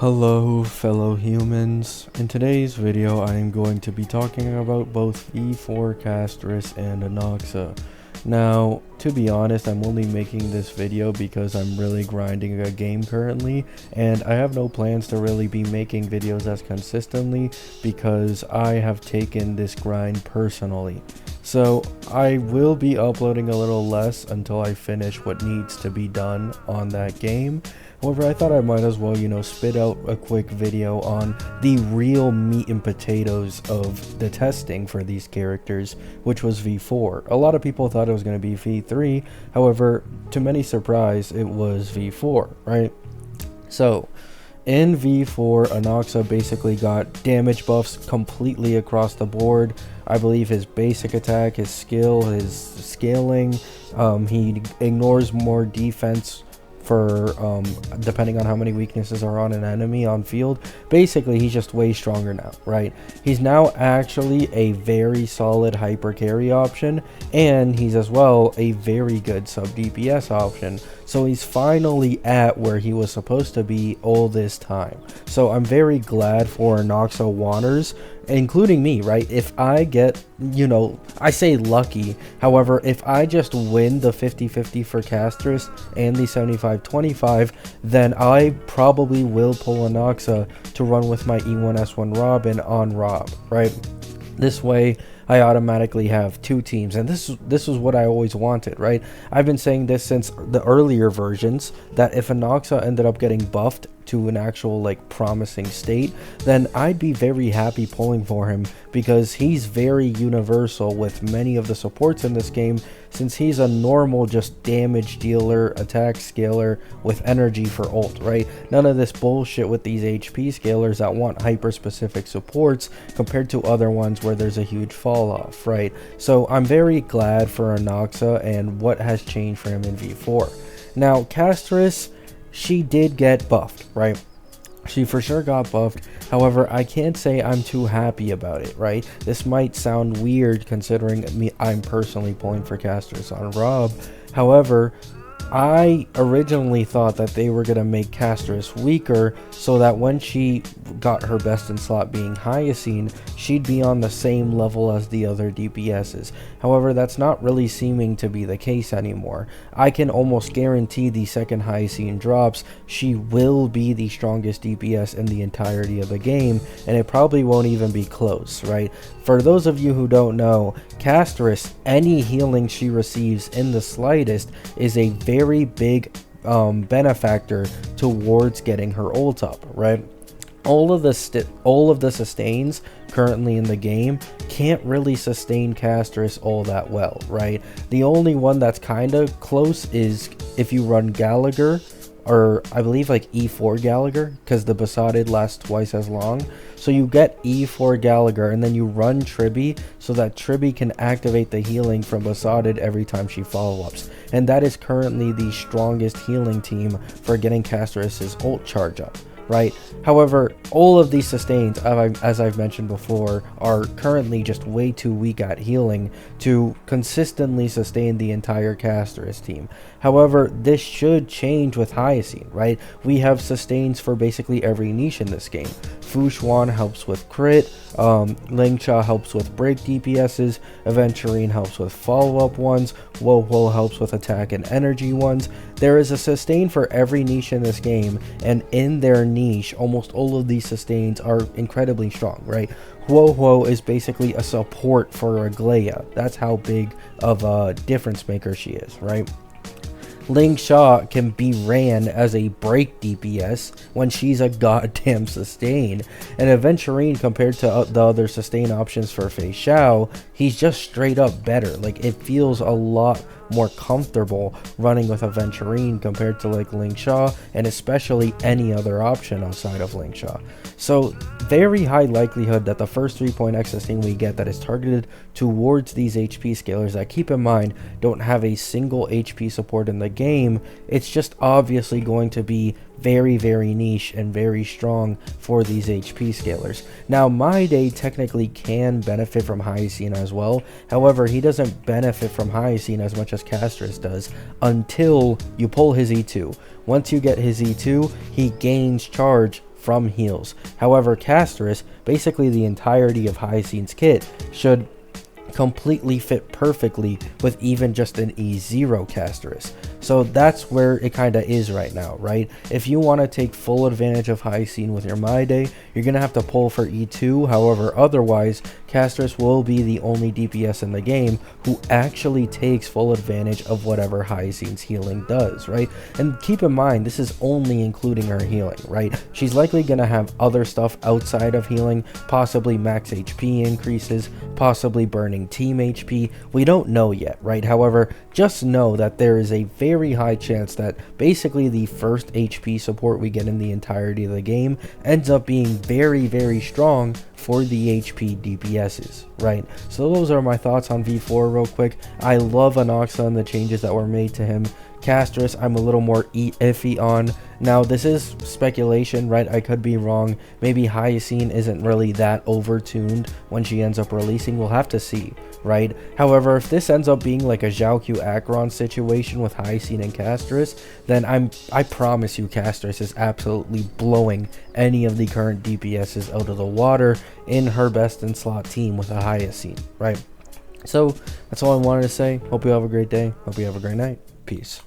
Hello fellow humans, in today's video I am going to be talking about both V4 Castras and Anaxa. Now, to be honest, I'm only making this video because I'm really grinding a game currently, and I have no plans to really be making videos as consistently because I have taken this grind personally. So I will be uploading a little less until I finish what needs to be done on that game. However, I thought I might as well, spit out a quick video on the real meat and potatoes of the testing for these characters, which was V4. A lot of people thought it was going to be V3, however, to many surprise, it was V4, right? So, in V4, Anaxa basically got damage buffs completely across the board. I believe his basic attack, his skill, his scaling, he ignores more defense for depending on how many weaknesses are on an enemy on field. Basically, he's just way stronger now, right? He's now actually a very solid hyper carry option, and he's as well a very good sub DPS option. So he's finally at where he was supposed to be all this time. So I'm very glad for Anaxa Wanners, including me, right? If I get, I say lucky, however, if I just win the 50-50 for Castras and the 75-25, then I probably will pull Anaxa to run with my E1S1 Robin on Rob, right? This way I automatically have two teams, and this is what I always wanted, right? I've been saying this since the earlier versions, that if Anaxa ended up getting buffed to an actual promising state, then I'd be very happy pulling for him, because he's very universal with many of the supports in this game, since he's a normal just damage dealer, attack scaler with energy for ult, right? None of this bullshit with these HP scalers that want hyper specific supports compared to other ones where there's a huge fall off, right? So I'm very glad for Anaxa and what has changed for him in V4. Now, Castorice, she did get buffed, right? She for sure got buffed. However, I can't say I'm too happy about it, right? This might sound weird considering I'm personally pulling for Castorice on Rob. However, I originally thought that they were going to make Castorice weaker so that when she got her best in slot being Hyacine, she'd be on the same level as the other DPSs. However, that's not really seeming to be the case anymore. I can almost guarantee the second Hyacine drops, she will be the strongest DPS in the entirety of the game, and it probably won't even be close, right? For those of you who don't know, Castorice, any healing she receives in the slightest is a very big benefactor towards getting her ult up, right? All of the sustains currently in the game can't really sustain Castorice all that well, right? The only one that's kind of close is if you run Gallagher, or I believe E4 Gallagher, because the Besotted lasts twice as long. So you get E4 Gallagher and then you run Tribby so that Tribby can activate the healing from Besotted every time she follow-ups. And that is currently the strongest healing team for getting Castorice's ult charge up, right? However, all of these sustains, as I've mentioned before, are currently just way too weak at healing to consistently sustain the entire Castorice team. However, this should change with Hyacine, right? We have sustains for basically every niche in this game. Fushuan helps with crit, Lingsha helps with break DPSs, Aventurine helps with follow-up ones, Woho helps with attack and energy ones. There is a sustain for every niche in this game, and in their niche, almost all of these sustains are incredibly strong, right? Woho is basically a support for Aglaia. That's how big of a difference maker she is, right? Lingsha can be ran as a break DPS when she's a goddamn sustain, and Aventurine, compared to the other sustain options for Fei Xiao, he's just straight up better. It feels a lot more comfortable running with Aventurine compared to Lingsha, and especially any other option outside of Lingsha. So very high likelihood that the first 3-point X sustain we get that is targeted towards these HP scalers that, keep in mind, don't have a single HP support in the game, it's just obviously going to be very, very niche and very strong for these HP scalers. Now, My Day technically can benefit from Hyacine as well. However, he doesn't benefit from Hyacine as much as Castras does until you pull his E2. Once you get his E2, he gains charge from heals. However, Castras, basically the entirety of Hyacint's kit, should completely fit perfectly with even just an E0 Castorice. So that's where it kind of is right now, right? If you want to take full advantage of Hyacin with your My Day, you're going to have to pull for E2. However, otherwise, Castorice will be the only DPS in the game who actually takes full advantage of whatever Hyacin's healing does, right? And keep in mind, this is only including her healing, right? She's likely going to have other stuff outside of healing, possibly max HP increases, possibly burning team HP. We don't know yet, right? However, just know that there is a very high chance that basically the first HP support we get in the entirety of the game ends up being very, very strong for the HP DPSs, right? So those are my thoughts on V4 real quick. I love Anaxa and the changes that were made to him. Castras, I'm a little more iffy on. Now, this is speculation, right? I could be wrong. Maybe Hyacin isn't really that overtuned when she ends up releasing. We'll have to see, right? However, if this ends up being like a Zhaoq Acheron situation with Hyacin and Castras, then I promise you Castras is absolutely blowing any of the current DPSs out of the water in her best in slot team with a Hyacin, right? So that's all I wanted to say. Hope you have a great day. Hope you have a great night. Peace.